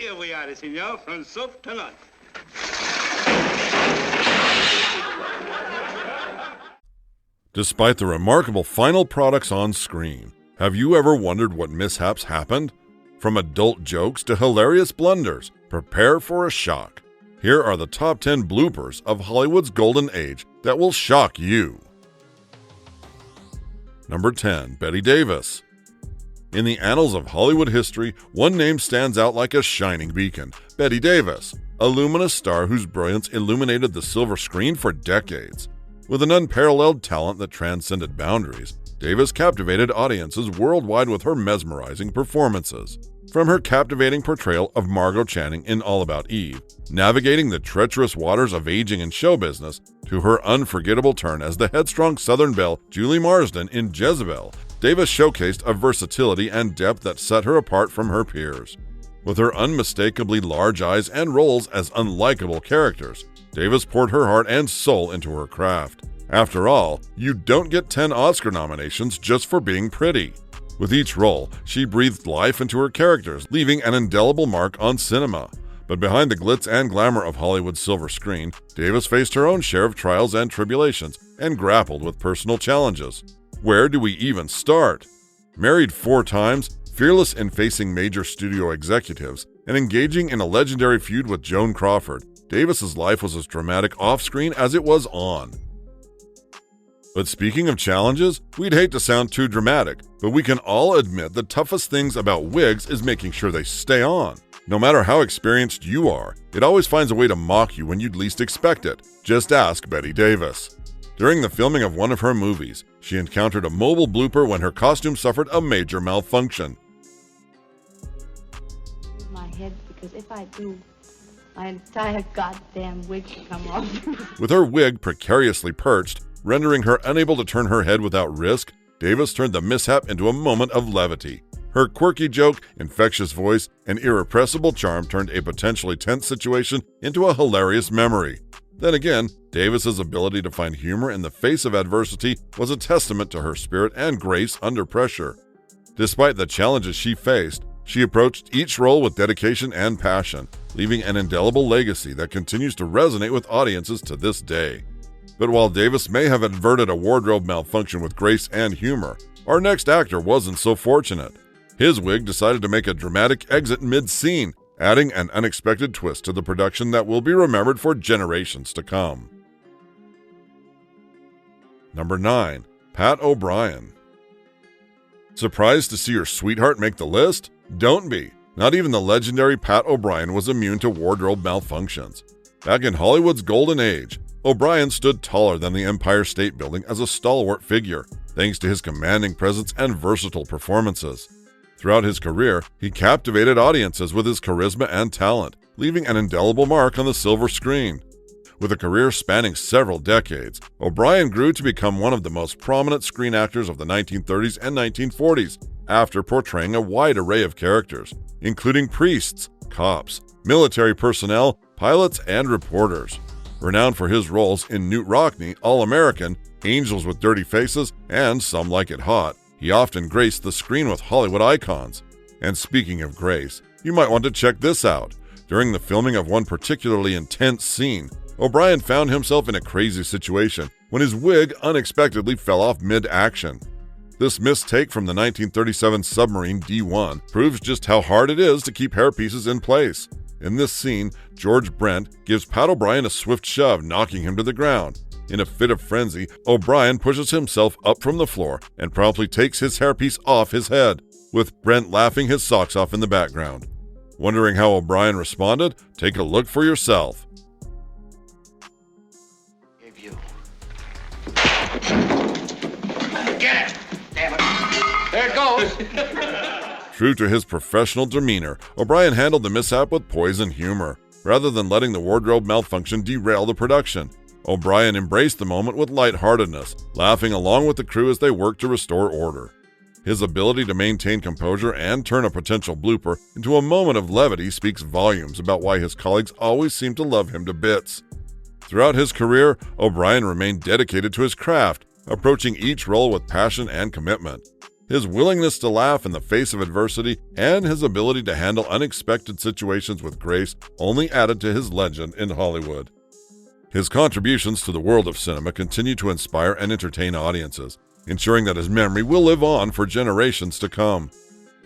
Here we are, senor, from soup to nuts. Despite the remarkable final products on screen, have you ever wondered what mishaps happened? From adult jokes to hilarious blunders, prepare for a shock. Here are the top 10 bloopers of Hollywood's golden age that will shock you. Number 10. Bette Davis. In the annals of Hollywood history, one name stands out like a shining beacon: Bette Davis, a luminous star whose brilliance illuminated the silver screen for decades. With an unparalleled talent that transcended boundaries, Davis captivated audiences worldwide with her mesmerizing performances. From her captivating portrayal of Margot Channing in All About Eve, navigating the treacherous waters of aging in show business, to her unforgettable turn as the headstrong Southern belle Julie Marsden in Jezebel, Davis showcased a versatility and depth that set her apart from her peers. With her unmistakably large eyes and roles as unlikable characters, Davis poured her heart and soul into her craft. After all, you don't get 10 Oscar nominations just for being pretty. With each role, she breathed life into her characters, leaving an indelible mark on cinema. But behind the glitz and glamour of Hollywood's silver screen, Davis faced her own share of trials and tribulations and grappled with personal challenges. Where do we even start? Married 4 times, fearless in facing major studio executives, and engaging in a legendary feud with Joan Crawford, Davis's life was as dramatic off-screen as it was on. But speaking of challenges, we'd hate to sound too dramatic, but we can all admit the toughest things about wigs is making sure they stay on. No matter how experienced you are, it always finds a way to mock you when you'd least expect it. Just ask Bette Davis. During the filming of one of her movies, she encountered a mobile blooper when her costume suffered a major malfunction. My head, because if I do, my entire goddamn wig should come off. With her wig precariously perched, rendering her unable to turn her head without risk, Davis turned the mishap into a moment of levity. Her quirky joke, infectious voice, and irrepressible charm turned a potentially tense situation into a hilarious memory. Then again, Davis's ability to find humor in the face of adversity was a testament to her spirit and grace under pressure. Despite the challenges she faced, she approached each role with dedication and passion, leaving an indelible legacy that continues to resonate with audiences to this day. But while Davis may have averted a wardrobe malfunction with grace and humor, our next actor wasn't so fortunate. His wig decided to make a dramatic exit mid-scene, adding an unexpected twist to the production that will be remembered for generations to come. Number 9. Pat O'Brien. Surprised to see your sweetheart make the list? Don't be. Not even the legendary Pat O'Brien was immune to wardrobe malfunctions. Back in Hollywood's golden age, O'Brien stood taller than the Empire State Building as a stalwart figure, thanks to his commanding presence and versatile performances. Throughout his career, he captivated audiences with his charisma and talent, leaving an indelible mark on the silver screen. With a career spanning several decades, O'Brien grew to become one of the most prominent screen actors of the 1930s and 1940s, after portraying a wide array of characters, including priests, cops, military personnel, pilots, and reporters. Renowned for his roles in Newt Rockne, All-American, Angels with Dirty Faces, and Some Like It Hot, he often graced the screen with Hollywood icons. And speaking of grace, you might want to check this out. During the filming of one particularly intense scene, O'Brien found himself in a crazy situation when his wig unexpectedly fell off mid-action. This mistake from the 1937 submarine D-1 proves just how hard it is to keep hairpieces in place. In this scene, George Brent gives Pat O'Brien a swift shove, knocking him to the ground. In a fit of frenzy, O'Brien pushes himself up from the floor and promptly takes his hairpiece off his head, with Brent laughing his socks off in the background. Wondering how O'Brien responded? Take a look for yourself. Get it! Damn it! There it goes! True to his professional demeanor, O'Brien handled the mishap with poise and humor, rather than letting the wardrobe malfunction derail the production. O'Brien embraced the moment with lightheartedness, laughing along with the crew as they worked to restore order. His ability to maintain composure and turn a potential blooper into a moment of levity speaks volumes about why his colleagues always seem to love him to bits. Throughout his career, O'Brien remained dedicated to his craft, approaching each role with passion and commitment. His willingness to laugh in the face of adversity and his ability to handle unexpected situations with grace only added to his legend in Hollywood. His contributions to the world of cinema continue to inspire and entertain audiences, ensuring that his memory will live on for generations to come.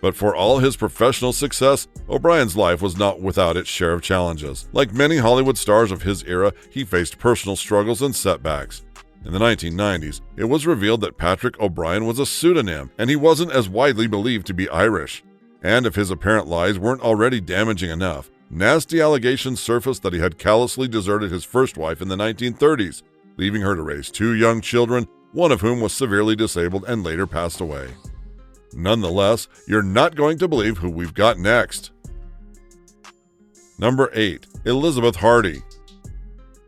But for all his professional success, O'Brien's life was not without its share of challenges. Like many Hollywood stars of his era, he faced personal struggles and setbacks. In the 1990s, it was revealed that Patrick O'Brien was a pseudonym, and he wasn't as widely believed to be Irish. And if his apparent lies weren't already damaging enough, nasty allegations surfaced that he had callously deserted his first wife in the 1930s, leaving her to raise 2 young children, one of whom was severely disabled and later passed away. Nonetheless, you're not going to believe who we've got next. Number 8. Elizabeth Hardy.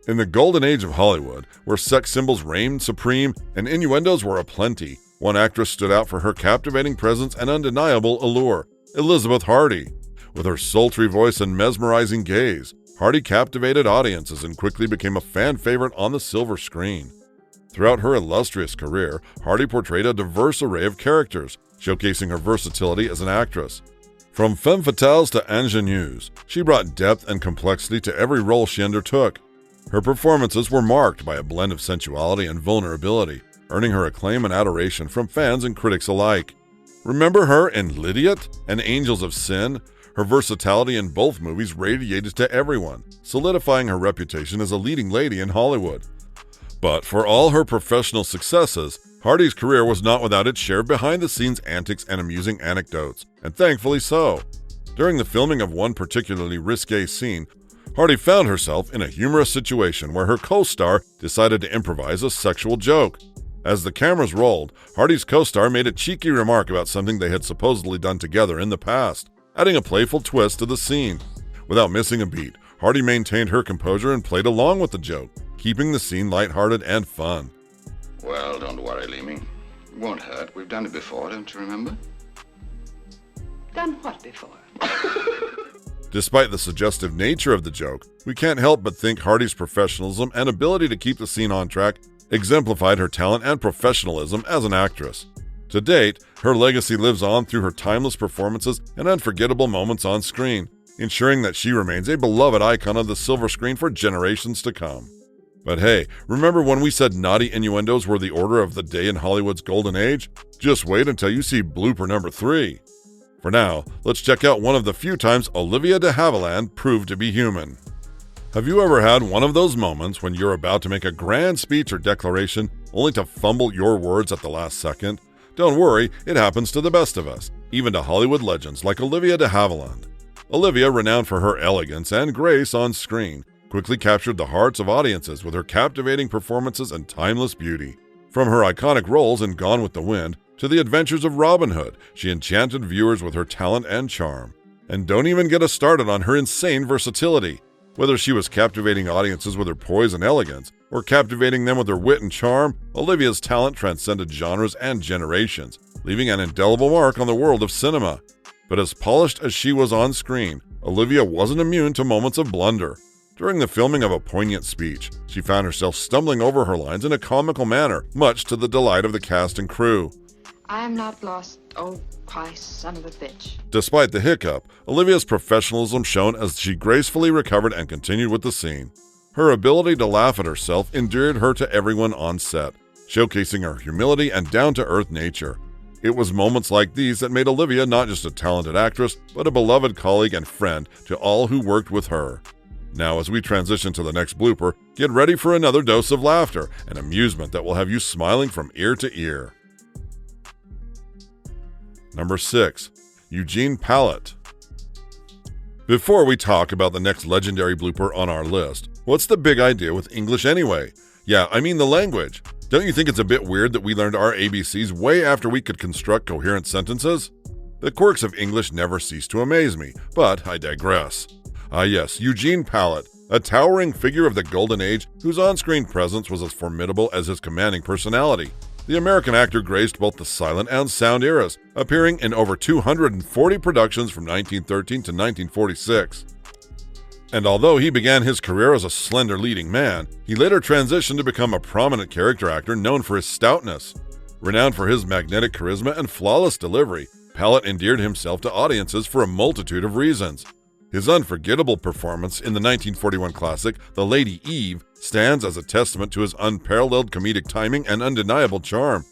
In the golden age of Hollywood, where sex symbols reigned supreme and innuendos were aplenty, one actress stood out for her captivating presence and undeniable allure: Elizabeth Hardy. With her sultry voice and mesmerizing gaze, Hardy captivated audiences and quickly became a fan favorite on the silver screen. Throughout her illustrious career, Hardy portrayed a diverse array of characters, showcasing her versatility as an actress. From femme fatales to ingénieuse, she brought depth and complexity to every role she undertook. Her performances were marked by a blend of sensuality and vulnerability, earning her acclaim and adoration from fans and critics alike. Remember her in Lydiot and Angels of Sin? Her versatility in both movies radiated to everyone, solidifying her reputation as a leading lady in Hollywood. But for all her professional successes, Hardy's career was not without its share of behind-the-scenes antics and amusing anecdotes, and thankfully so. During the filming of one particularly risque scene, Hardy found herself in a humorous situation where her co-star decided to improvise a sexual joke. As the cameras rolled, Hardy's co-star made a cheeky remark about something they had supposedly done together in the past, adding a playful twist to the scene. Without missing a beat, Hardy maintained her composure and played along with the joke, keeping the scene lighthearted and fun. Well, don't worry, Leamy. It won't hurt. We've done it before, don't you remember? Done what before? Despite the suggestive nature of the joke, we can't help but think Hardy's professionalism and ability to keep the scene on track exemplified her talent and professionalism as an actress. To date, her legacy lives on through her timeless performances and unforgettable moments on screen, ensuring that she remains a beloved icon of the silver screen for generations to come. But hey, remember when we said naughty innuendos were the order of the day in Hollywood's golden age? Just wait until you see blooper number 3. For now, let's check out one of the few times Olivia de Havilland proved to be human. Have you ever had one of those moments when you're about to make a grand speech or declaration only to fumble your words at the last second? Don't worry, it happens to the best of us, even to Hollywood legends like Olivia de Havilland. Olivia, renowned for her elegance and grace on screen, quickly captured the hearts of audiences with her captivating performances and timeless beauty. From her iconic roles in Gone with the Wind to the adventures of Robin Hood, she enchanted viewers with her talent and charm. And don't even get us started on her insane versatility. Whether she was captivating audiences with her poise and elegance, or captivating them with her wit and charm, Olivia's talent transcended genres and generations, leaving an indelible mark on the world of cinema. But as polished as she was on screen, Olivia wasn't immune to moments of blunder. During the filming of a poignant speech, she found herself stumbling over her lines in a comical manner, much to the delight of the cast and crew. I am not lost, oh Christ, son of a bitch. Despite the hiccup, Olivia's professionalism shone as she gracefully recovered and continued with the scene. Her ability to laugh at herself endeared her to everyone on set, showcasing her humility and down-to-earth nature. It was moments like these that made Olivia not just a talented actress, but a beloved colleague and friend to all who worked with her. Now, as we transition to the next blooper, get ready for another dose of laughter and amusement that will have you smiling from ear to ear. Number 6. Eugene Pallette. Before we talk about the next legendary blooper on our list, what's the big idea with English anyway? Yeah, I mean the language. Don't you think it's a bit weird that we learned our ABCs way after we could construct coherent sentences? The quirks of English never cease to amaze me, but I digress. Ah yes, Eugene Pallette, a towering figure of the golden age whose on-screen presence was as formidable as his commanding personality. The American actor graced both the silent and sound eras, appearing in over 240 productions from 1913 to 1946. And although he began his career as a slender leading man, he later transitioned to become a prominent character actor known for his stoutness. Renowned for his magnetic charisma and flawless delivery, Pallette endeared himself to audiences for a multitude of reasons. His unforgettable performance in the 1941 classic The Lady Eve stands as a testament to his unparalleled comedic timing and undeniable charm.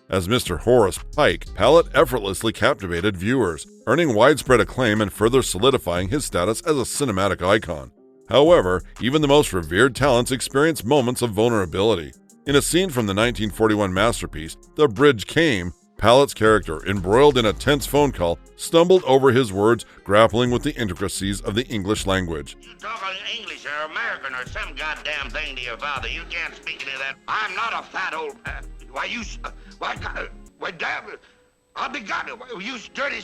As Mr. Horace Pike, Pallette effortlessly captivated viewers, earning widespread acclaim and further solidifying his status as a cinematic icon. However, even the most revered talents experience moments of vulnerability. In a scene from the 1941 masterpiece, The Bridge Came, Pallette's character, embroiled in a tense phone call, stumbled over his words, grappling with the intricacies of the English language. You talking English or American or some goddamn thing to your father. You can't speak any of that. I'm not a fat old... damn it. I'll be goddamn... You dirty...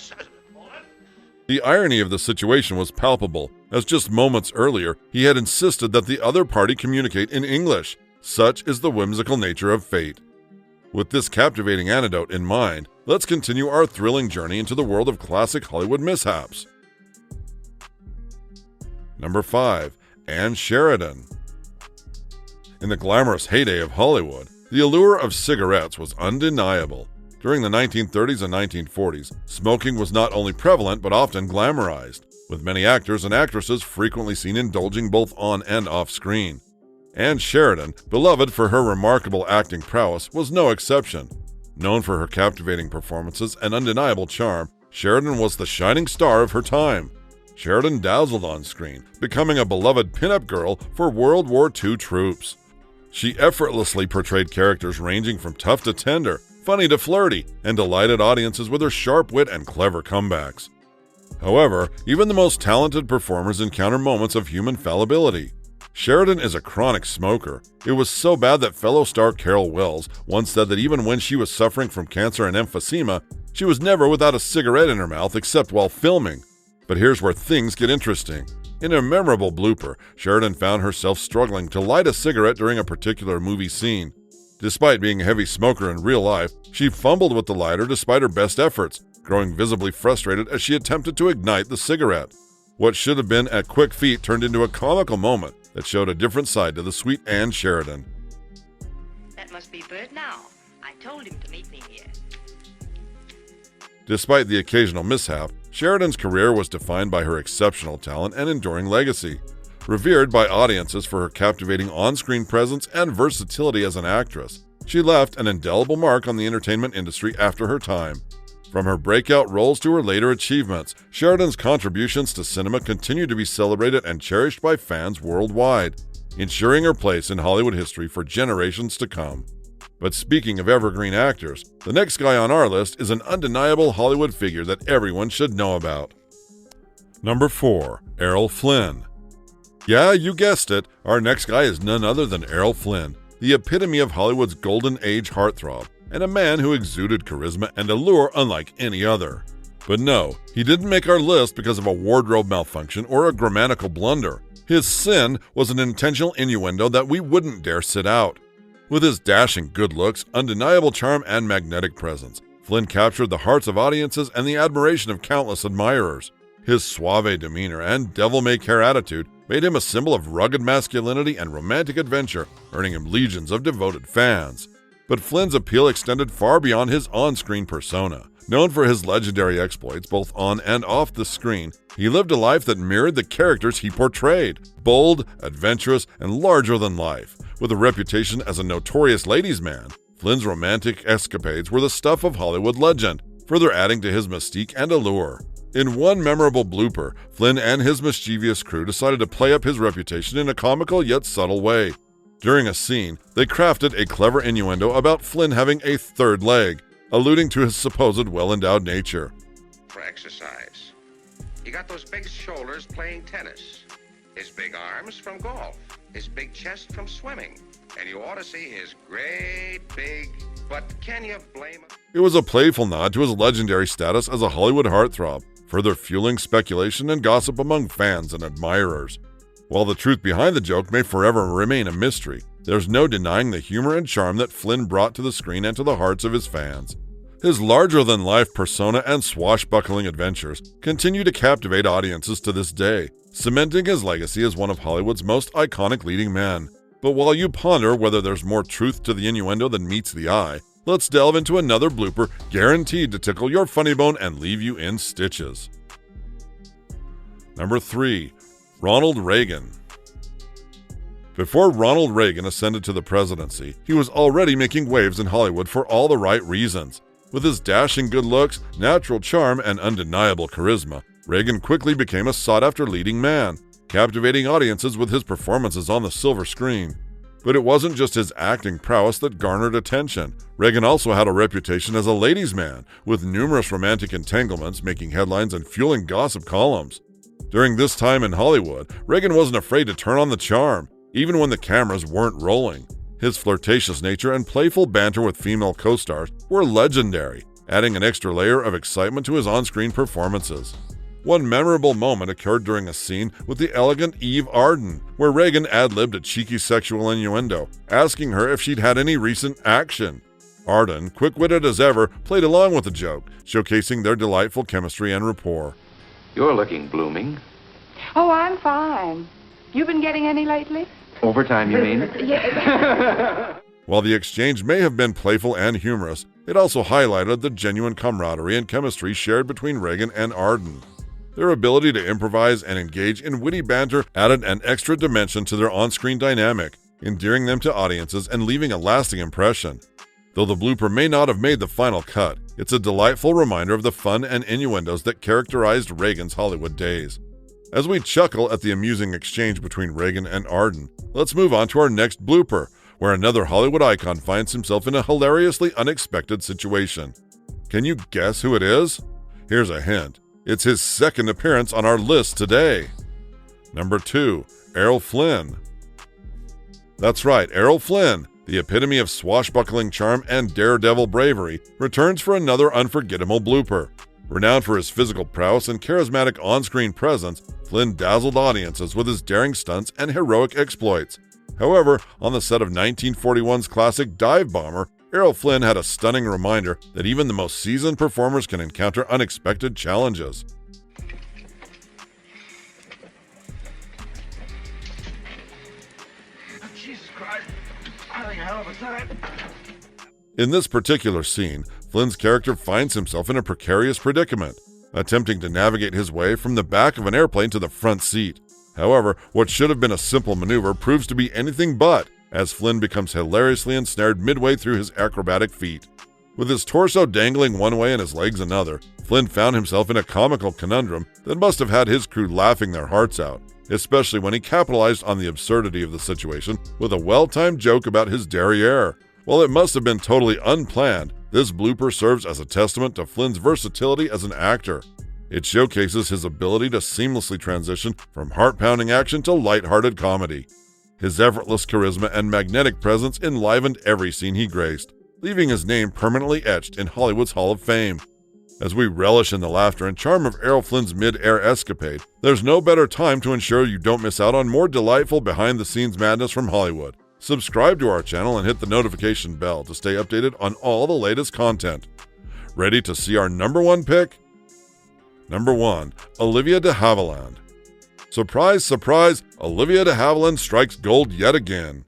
The irony of the situation was palpable, as just moments earlier, he had insisted that the other party communicate in English. Such is the whimsical nature of fate. With this captivating anecdote in mind, let's continue our thrilling journey into the world of classic Hollywood mishaps. Number 5. Anne Sheridan. In the glamorous heyday of Hollywood, the allure of cigarettes was undeniable. During the 1930s and 1940s, smoking was not only prevalent but often glamorized, with many actors and actresses frequently seen indulging both on and off screen. Anne Sheridan, beloved for her remarkable acting prowess, was no exception. Known for her captivating performances and undeniable charm, Sheridan was the shining star of her time. Sheridan dazzled on screen, becoming a beloved pin-up girl for World War II troops. She effortlessly portrayed characters ranging from tough to tender, funny to flirty, and delighted audiences with her sharp wit and clever comebacks. However, even the most talented performers encounter moments of human fallibility. Sheridan is a chronic smoker. It was so bad that fellow star Carol Wells once said that even when she was suffering from cancer and emphysema, she was never without a cigarette in her mouth except while filming. But here's where things get interesting. In a memorable blooper, Sheridan found herself struggling to light a cigarette during a particular movie scene. Despite being a heavy smoker in real life, she fumbled with the lighter despite her best efforts, growing visibly frustrated as she attempted to ignite the cigarette. What should have been a quick feat turned into a comical moment that showed a different side to the sweet Anne Sheridan. That must be Bert now. I told him to meet me here. Despite the occasional mishap, Sheridan's career was defined by her exceptional talent and enduring legacy. Revered by audiences for her captivating on-screen presence and versatility as an actress, she left an indelible mark on the entertainment industry after her time. From her breakout roles to her later achievements, Sheridan's contributions to cinema continue to be celebrated and cherished by fans worldwide, ensuring her place in Hollywood history for generations to come. But speaking of evergreen actors, the next guy on our list is an undeniable Hollywood figure that everyone should know about. Number 4. Errol Flynn. Yeah, you guessed it, our next guy is none other than Errol Flynn, the epitome of Hollywood's golden age heartthrob, and a man who exuded charisma and allure unlike any other. But no, he didn't make our list because of a wardrobe malfunction or a grammatical blunder. His sin was an intentional innuendo that we wouldn't dare sit out. With his dashing good looks, undeniable charm, and magnetic presence, Flynn captured the hearts of audiences and the admiration of countless admirers. His suave demeanor and devil-may-care attitude made him a symbol of rugged masculinity and romantic adventure, earning him legions of devoted fans. But Flynn's appeal extended far beyond his on-screen persona. Known for his legendary exploits both on and off the screen, he lived a life that mirrored the characters he portrayed. Bold, adventurous, and larger than life. With a reputation as a notorious ladies' man, Flynn's romantic escapades were the stuff of Hollywood legend, further adding to his mystique and allure. In one memorable blooper, Flynn and his mischievous crew decided to play up his reputation in a comical yet subtle way. During a scene, they crafted a clever innuendo about Flynn having a third leg, alluding to his supposed well-endowed nature. For exercise. He got those big shoulders playing tennis, his big arms from golf, his big chest from swimming, and you ought to see his great big... But can you blame him? It was a playful nod to his legendary status as a Hollywood heartthrob, further fueling speculation and gossip among fans and admirers. While the truth behind the joke may forever remain a mystery, there's no denying the humor and charm that Flynn brought to the screen and to the hearts of his fans. His larger-than-life persona and swashbuckling adventures continue to captivate audiences to this day, cementing his legacy as one of Hollywood's most iconic leading men. But while you ponder whether there's more truth to the innuendo than meets the eye, let's delve into another blooper guaranteed to tickle your funny bone and leave you in stitches. Number 3. Ronald Reagan. Before Ronald Reagan ascended to the presidency, he was already making waves in Hollywood for all the right reasons. With his dashing good looks, natural charm, and undeniable charisma, Reagan quickly became a sought-after leading man, captivating audiences with his performances on the silver screen. But it wasn't just his acting prowess that garnered attention. Reagan also had a reputation as a ladies' man, with numerous romantic entanglements making headlines and fueling gossip columns. During this time in Hollywood, Reagan wasn't afraid to turn on the charm, even when the cameras weren't rolling. His flirtatious nature and playful banter with female co-stars were legendary, adding an extra layer of excitement to his on-screen performances. One memorable moment occurred during a scene with the elegant Eve Arden, where Reagan ad-libbed a cheeky sexual innuendo, asking her if she'd had any recent action. Arden, quick-witted as ever, played along with the joke, showcasing their delightful chemistry and rapport. You're looking blooming. Oh, I'm fine. You been getting any lately? Overtime, you mean? Yes. While the exchange may have been playful and humorous, it also highlighted the genuine camaraderie and chemistry shared between Reagan and Arden. Their ability to improvise and engage in witty banter added an extra dimension to their on-screen dynamic, endearing them to audiences and leaving a lasting impression. Though the blooper may not have made the final cut, it's a delightful reminder of the fun and innuendos that characterized Reagan's Hollywood days. As we chuckle at the amusing exchange between Reagan and Arden, let's move on to our next blooper, where another Hollywood icon finds himself in a hilariously unexpected situation. Can you guess who it is? Here's a hint. It's his second appearance on our list today. Number 2. Errol Flynn. That's right, Errol Flynn, the epitome of swashbuckling charm and daredevil bravery, returns for another unforgettable blooper. Renowned for his physical prowess and charismatic on-screen presence, Flynn dazzled audiences with his daring stunts and heroic exploits. However, on the set of 1941's classic Dive Bomber, Errol Flynn had a stunning reminder that even the most seasoned performers can encounter unexpected challenges. Jesus Christ, I'm having a hell of a time. In this particular scene, Flynn's character finds himself in a precarious predicament, attempting to navigate his way from the back of an airplane to the front seat. However, what should have been a simple maneuver proves to be anything but, as Flynn becomes hilariously ensnared midway through his acrobatic feat. With his torso dangling one way and his legs another, Flynn found himself in a comical conundrum that must have had his crew laughing their hearts out, especially when he capitalized on the absurdity of the situation with a well-timed joke about his derriere. While it must have been totally unplanned, this blooper serves as a testament to Flynn's versatility as an actor. It showcases his ability to seamlessly transition from heart-pounding action to light-hearted comedy. His effortless charisma and magnetic presence enlivened every scene he graced, leaving his name permanently etched in Hollywood's Hall of Fame. As we relish in the laughter and charm of Errol Flynn's mid-air escapade, there's no better time to ensure you don't miss out on more delightful behind-the-scenes madness from Hollywood. Subscribe to our channel and hit the notification bell to stay updated on all the latest content. Ready to see our number 1 pick? Number 1. Olivia de Havilland. Surprise, surprise, Olivia de Havilland strikes gold yet again.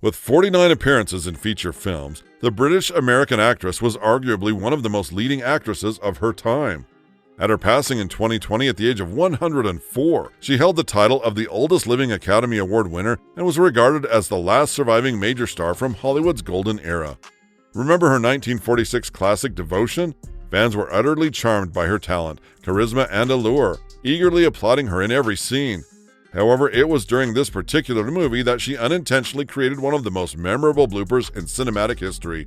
With 49 appearances in feature films, the British-American actress was arguably one of the most leading actresses of her time. At her passing in 2020 at the age of 104, she held the title of the oldest living Academy Award winner and was regarded as the last surviving major star from Hollywood's golden era. Remember her 1946 classic Devotion? Fans were utterly charmed by her talent, charisma, and allure, eagerly applauding her in every scene. However, it was during this particular movie that she unintentionally created one of the most memorable bloopers in cinematic history.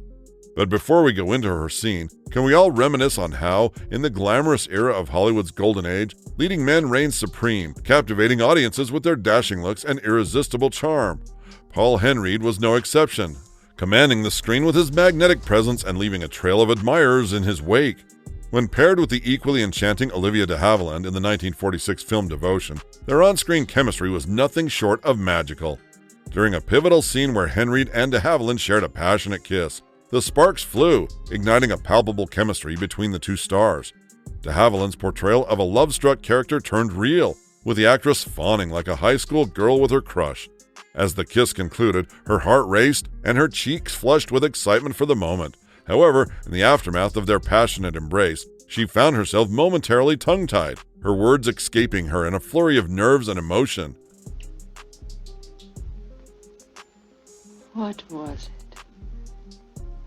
But before we go into her scene, can we all reminisce on how, in the glamorous era of Hollywood's golden age, leading men reigned supreme, captivating audiences with their dashing looks and irresistible charm? Paul Henreid was no exception, commanding the screen with his magnetic presence and leaving a trail of admirers in his wake. When paired with the equally enchanting Olivia de Havilland in the 1946 film Devotion, their on-screen chemistry was nothing short of magical. During a pivotal scene where Henreid and de Havilland shared a passionate kiss, the sparks flew, igniting a palpable chemistry between the two stars. De Havilland's portrayal of a love-struck character turned real, with the actress fawning like a high school girl with her crush. As the kiss concluded, her heart raced and her cheeks flushed with excitement for the moment. However, in the aftermath of their passionate embrace, she found herself momentarily tongue-tied, her words escaping her in a flurry of nerves and emotion. What was it?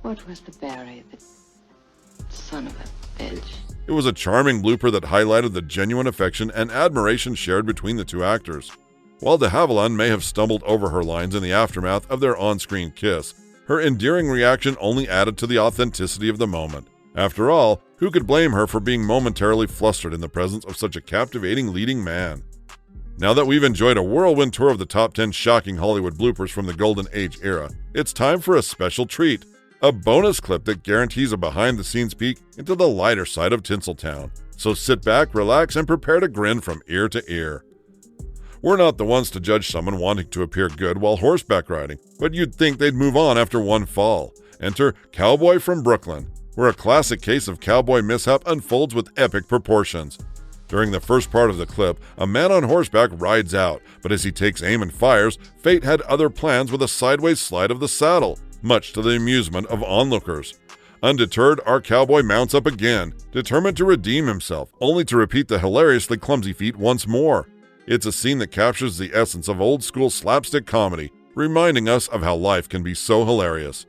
What was the berry? The son of a bitch. It was a charming blooper that highlighted the genuine affection and admiration shared between the two actors. While de Havilland may have stumbled over her lines in the aftermath of their on-screen kiss, her endearing reaction only added to the authenticity of the moment. After all, who could blame her for being momentarily flustered in the presence of such a captivating leading man? Now that we've enjoyed a whirlwind tour of the top 10 shocking Hollywood bloopers from the Golden Age era, it's time for a special treat. A bonus clip that guarantees a behind-the-scenes peek into the lighter side of Tinseltown. So sit back, relax, and prepare to grin from ear to ear. We're not the ones to judge someone wanting to appear good while horseback riding, but you'd think they'd move on after one fall. Enter Cowboy from Brooklyn, where a classic case of cowboy mishap unfolds with epic proportions. During the first part of the clip, a man on horseback rides out, but as he takes aim and fires, fate had other plans with a sideways slide of the saddle, much to the amusement of onlookers. Undeterred, our cowboy mounts up again, determined to redeem himself, only to repeat the hilariously clumsy feat once more. It's a scene that captures the essence of old-school slapstick comedy, reminding us of how life can be so hilarious.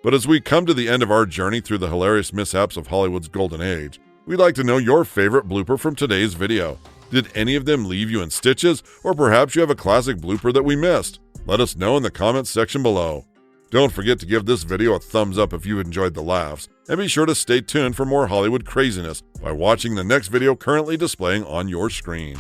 But as we come to the end of our journey through the hilarious mishaps of Hollywood's golden age, we'd like to know your favorite blooper from today's video. Did any of them leave you in stitches, or perhaps you have a classic blooper that we missed? Let us know in the comments section below. Don't forget to give this video a thumbs up if you enjoyed the laughs, and be sure to stay tuned for more Hollywood craziness by watching the next video currently displaying on your screen.